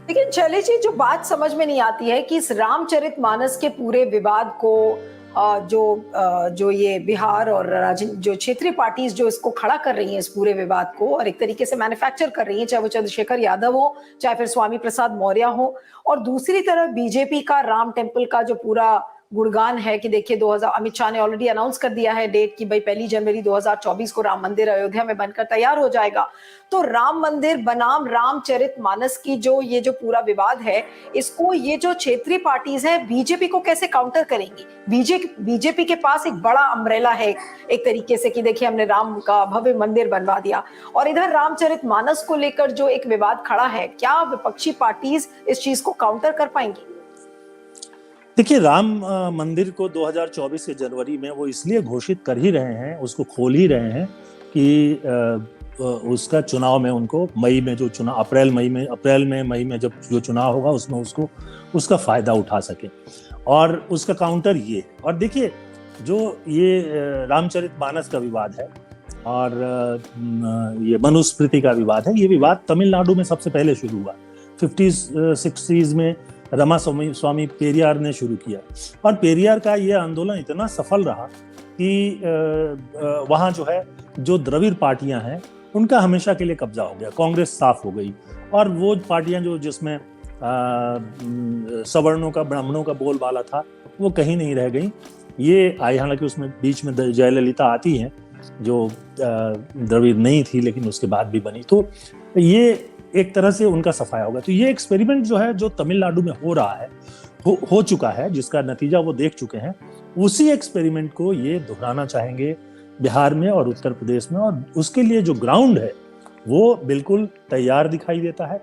लेकिन शैलेश जी, जो बात समझ में नहीं आती है कि इस रामचरितमानस के पूरे विवाद को जो ये बिहार और जो क्षेत्रीय पार्टीज जो इसको खड़ा कर रही हैं, इस पूरे विवाद को, और एक तरीके से मैन्युफैक्चर कर रही हैं, चाहे वो चंद्रशेखर यादव हो, चाहे फिर स्वामी प्रसाद मौर्य हो, और दूसरी तरफ बीजेपी का राम टेम्पल का जो पूरा गुणगान है कि देखिए 2000 अमित शाह ने ऑलरेडी अनाउंस कर दिया है डेट कि भाई 1 जनवरी 2024 को राम मंदिर अयोध्या में बनकर तैयार हो जाएगा। तो राम मंदिर बनाम रामचरितमानस की ये जो पूरा विवाद है, इसको ये जो क्षेत्रीय पार्टीज है बीजेपी को कैसे काउंटर करेंगी? बीजेपी के पास एक बड़ा अम्ब्रेला है एक तरीके से कि देखिए हमने राम का भव्य मंदिर बनवा दिया, और इधर रामचरितमानस को लेकर जो एक विवाद खड़ा है, क्या विपक्षी पार्टीज इस चीज को काउंटर कर पाएंगी? देखिए, राम मंदिर को 2024 के जनवरी में वो इसलिए घोषित कर ही रहे हैं, उसको खोल ही रहे हैं कि उसका चुनाव में उनको मई में जो चुनाव अप्रैल मई में जब जो चुनाव होगा उसमें उसका फायदा उठा सके। और उसका काउंटर ये, और देखिए जो ये रामचरितमानस का विवाद है और ये मनुस्मृति का विवाद है, ये विवाद तमिलनाडु में सबसे पहले शुरू हुआ 50s 60s में। रामास्वामी पेरियार ने शुरू किया, और पेरियार का ये आंदोलन इतना सफल रहा कि वहाँ जो है जो द्रविड़ पार्टियां हैं उनका हमेशा के लिए कब्जा हो गया, कांग्रेस साफ हो गई, और वो पार्टियां जो जिसमें सवर्णों का ब्राह्मणों का बोलबाला था वो कहीं नहीं रह गई। ये आई, हालांकि उसमें बीच में जयललिता आती हैं जो द्रविड़ नहीं थी लेकिन उसके बाद भी बनी, तो ये एक तरह से उनका सफाया होगा। तो ये एक्सपेरिमेंट जो है जो तमिलनाडु में हो रहा है, हो चुका है, जिसका नतीजा वो देख चुके हैं, उसी एक्सपेरिमेंट को ये दोहराना चाहेंगे बिहार में और उत्तर प्रदेश में, और उसके लिए जो ग्राउंड है वो बिल्कुल तैयार दिखाई देता है।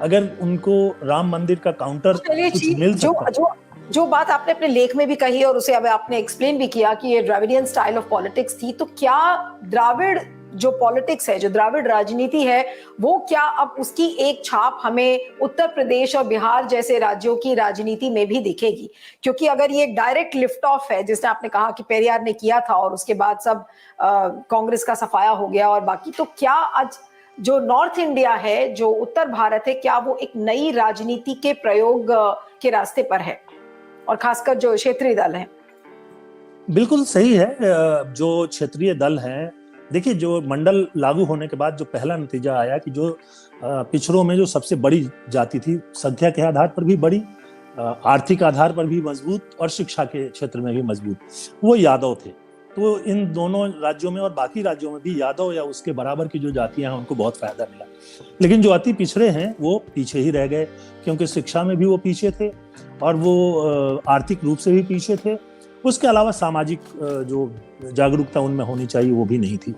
अगर उनको राम मंदिर का काउंटर कुछ मिल सकता, जो बात आपने अपने लेख में भी कही और उसे अब आपने एक्सप्लेन भी किया कि ये द्रविडियन स्टाइल ऑफ पॉलिटिक्स थी, तो क्या द्राविड़ जो पॉलिटिक्स है, जो द्राविड़ राजनीति है, वो क्या अब उसकी एक छाप हमें उत्तर प्रदेश और बिहार जैसे राज्यों की राजनीति में भी दिखेगी? क्योंकि अगर ये डायरेक्ट लिफ्ट ऑफ है, जिसने आपने कहा कि पेरियार ने किया था और उसके बाद सब कांग्रेस का सफाया हो गया और बाकी, तो क्या आज जो नॉर्थ इंडिया है, जो उत्तर भारत है, क्या वो एक नई राजनीति के प्रयोग के रास्ते पर है, और खासकर जो क्षेत्रीय दल है? बिल्कुल सही है। जो क्षेत्रीय दल है, देखिए जो मंडल लागू होने के बाद जो पहला नतीजा आया कि जो पिछड़ों में जो सबसे बड़ी जाति थी, संख्या के आधार पर भी बड़ी, आर्थिक आधार पर भी मजबूत और शिक्षा के क्षेत्र में भी मजबूत, वो यादव थे। तो इन दोनों राज्यों में और बाकी राज्यों में भी यादव या उसके बराबर की जो जातियां हैं उनको बहुत फायदा मिला। लेकिन जो अति पिछड़े हैं वो पीछे ही रह गए, क्योंकि शिक्षा में भी वो पीछे थे और वो आर्थिक रूप से भी पीछे थे। उसके अलावा सामाजिक जो जागरूकता उनमें होनी चाहिए वो भी नहीं थी।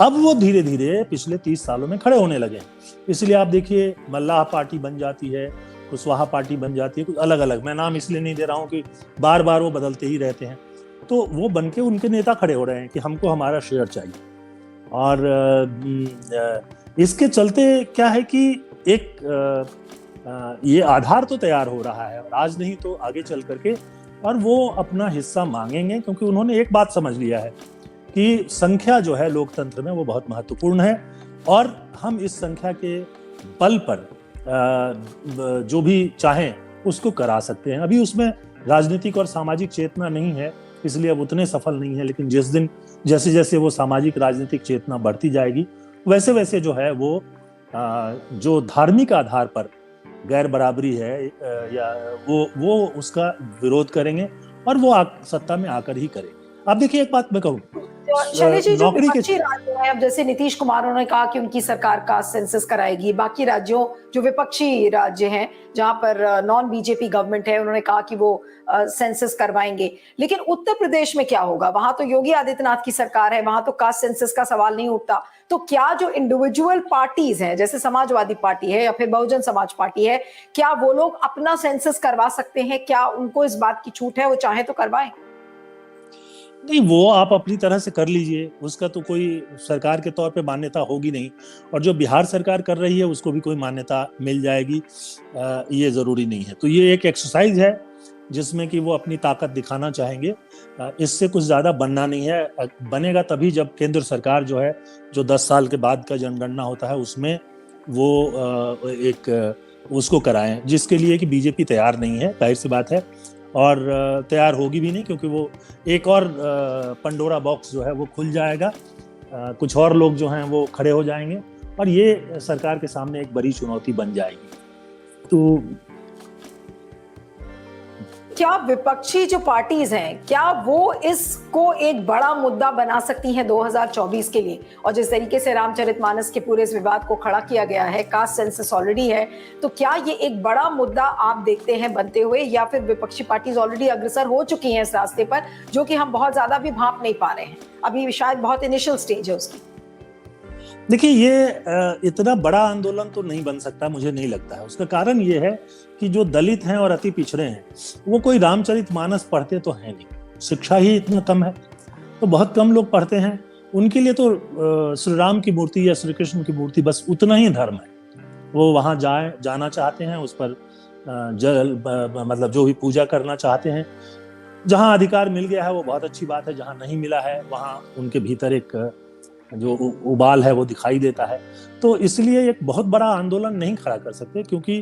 अब वो धीरे धीरे पिछले 30 सालों में खड़े होने लगे। इसलिए आप देखिए, मल्लाह पार्टी बन जाती है, कुशवाहा पार्टी बन जाती है, कुछ अलग अलग, मैं नाम इसलिए नहीं दे रहा हूँ कि बार बार वो बदलते ही रहते हैं। तो वो बनके उनके नेता खड़े हो रहे हैं कि हमको हमारा शेयर चाहिए। और इसके चलते क्या है कि एक ये आधार तो तैयार हो रहा है, और आज नहीं तो आगे चल करके, और वो अपना हिस्सा मांगेंगे, क्योंकि उन्होंने एक बात समझ लिया है कि संख्या जो है लोकतंत्र में वो बहुत महत्वपूर्ण है, और हम इस संख्या के बल पर जो भी चाहें उसको करा सकते हैं। अभी उसमें राजनीतिक और सामाजिक चेतना नहीं है, इसलिए अब उतने सफल नहीं है, लेकिन जिस दिन जैसे जैसे वो सामाजिक राजनीतिक चेतना बढ़ती जाएगी, वैसे वैसे जो है वो जो धार्मिक आधार पर गैर बराबरी है या वो उसका विरोध करेंगे, और वो सत्ता में आकर ही करेंगे। आप देखिए, एक बात मैं कहूँ, शैलेश जी, जो विपक्षी राज्य हैं, अब जैसे नीतीश कुमार उन्होंने कहा कि उनकी सरकार कास्ट सेंसस कराएगी, बाकी राज्यों जो विपक्षी राज्य हैं जहां पर नॉन बीजेपी गवर्नमेंट है, उन्होंने कहा कि वो सेंसस करवाएंगे। लेकिन उत्तर प्रदेश में क्या होगा? वहां तो योगी आदित्यनाथ की सरकार है, वहां तो कास्ट सेंसस का सवाल नहीं उठता। तो क्या जो इंडिविजुअल पार्टीज हैं, जैसे समाजवादी पार्टी है या फिर बहुजन समाज पार्टी है, क्या वो लोग अपना सेंसस करवा सकते हैं? क्या उनको इस बात की छूट है, वो चाहे तो करवाएं? नहीं, वो आप अपनी तरह से कर लीजिए, उसका तो कोई सरकार के तौर पे मान्यता होगी नहीं, और जो बिहार सरकार कर रही है उसको भी कोई मान्यता मिल जाएगी, ये जरूरी नहीं है। तो ये एक एक्सरसाइज है जिसमें कि वो अपनी ताकत दिखाना चाहेंगे, इससे कुछ ज्यादा बनना नहीं है। बनेगा तभी जब केंद्र सरकार जो है, जो 10 साल के बाद का जनगणना होता है उसमें वो एक उसको कराएं, जिसके लिए कि बीजेपी तैयार नहीं है, जाहिर सी बात है, और तैयार होगी भी नहीं, क्योंकि वो एक और पंडोरा बॉक्स जो है वो खुल जाएगा, कुछ और लोग जो हैं वो खड़े हो जाएंगे और ये सरकार के सामने एक बड़ी चुनौती बन जाएगी। तो क्या विपक्षी जो पार्टीज हैं, क्या वो इसको एक बड़ा मुद्दा बना सकती हैं 2024 के लिए? और जिस तरीके से रामचरितमानस के पूरे इस विवाद को खड़ा किया गया है, कास्ट सेंसस ऑलरेडी है, तो क्या ये एक बड़ा मुद्दा आप देखते हैं बनते हुए, या फिर विपक्षी पार्टीज ऑलरेडी अग्रसर हो चुकी हैं इस रास्ते पर, जो कि हम बहुत ज्यादा भी भांप नहीं पा रहे हैं, अभी शायद बहुत इनिशियल स्टेज है उसकी? देखिए, ये इतना बड़ा आंदोलन तो नहीं बन सकता, मुझे नहीं लगता है। उसका कारण ये है कि जो दलित हैं और अति पिछड़े हैं, वो कोई रामचरितमानस पढ़ते तो हैं नहीं, शिक्षा ही इतना कम है, तो बहुत कम लोग पढ़ते हैं। उनके लिए तो श्री राम की मूर्ति या श्री कृष्ण की मूर्ति बस उतना ही धर्म है। वो वहां जाना चाहते हैं, उस पर मतलब जो भी पूजा करना चाहते हैं। जहां अधिकार मिल गया है वो बहुत अच्छी बात है, जहां नहीं मिला है वहां उनके भीतर एक जो उबाल है वो दिखाई देता है। तो इसलिए एक बहुत बड़ा आंदोलन नहीं खड़ा कर सकते, क्योंकि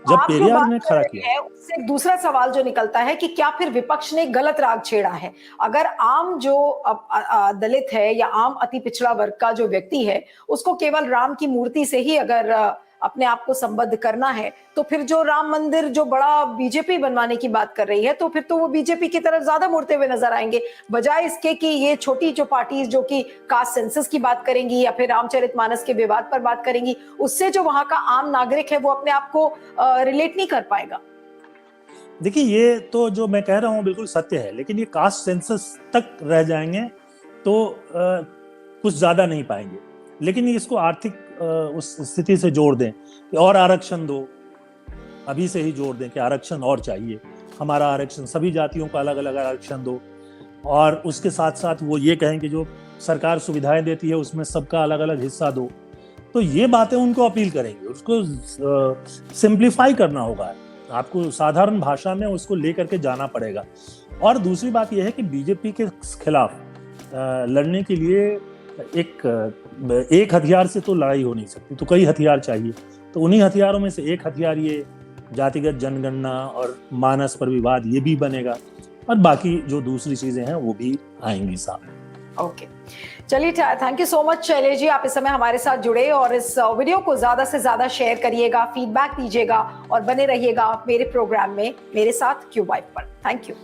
जब पेरियार ने खड़ा किया, उससे दूसरा सवाल जो निकलता है कि क्या फिर विपक्ष ने गलत राग छेड़ा है? अगर आम जो दलित है या आम अति पिछड़ा वर्ग का जो व्यक्ति है, उसको केवल राम की मूर्ति से ही अगर अपने आप को संबद्ध करना है, तो फिर जो राम मंदिर जो बड़ा बीजेपी बनवाने की बात कर रही है, तो फिर तो वो बीजेपी की तरफ ज्यादा मुड़ते हुए नजर आएंगे, बजाय इसके कि ये छोटी जो पार्टीज जो कि कास्ट सेंसस की बात करेंगी या फिर रामचरितमानस के विवाद पर बात करेंगी, उससे जो वहां का आम नागरिक है वो अपने आप को रिलेट नहीं कर पाएगा। देखिए, ये तो जो मैं कह रहा हूँ बिल्कुल सत्य है, लेकिन ये कास्ट सेंसस तक रह जाएंगे तो कुछ ज्यादा नहीं पाएंगे। लेकिन इसको आर्थिक उस स्थिति से जोड़ दें कि और आरक्षण दो, अभी से ही जोड़ दें कि आरक्षण और चाहिए, हमारा आरक्षण, सभी जातियों को अलग अलग आरक्षण दो, और उसके साथ साथ वो ये कहें कि जो सरकार सुविधाएं देती है उसमें सबका अलग अलग हिस्सा दो। तो ये बातें उनको अपील करेंगे, उसको सिंप्लीफाई करना होगा, आपको साधारण भाषा में उसको लेकर के जाना पड़ेगा। और दूसरी बात यह है कि बीजेपी के खिलाफ लड़ने के लिए एक हथियार से तो लड़ाई हो नहीं सकती, तो कई हथियार चाहिए। तो उन्हीं हथियारों में से एक हथियार ये जातिगत जनगणना और मानस पर विवाद, ये भी बनेगा, और बाकी जो दूसरी चीजें हैं वो भी आएंगी सामने। ओके, चलिए, thank you so much Shailesh ji, आप इस समय हमारे साथ जुड़े और इस वीडियो को ज्यादा से ज्यादा शेयर करिएगा, फीडबैक दीजिएगा और बने रहिएगा मेरे प्रोग्राम में मेरे साथ क्यूब वाइफ पर। Thank you.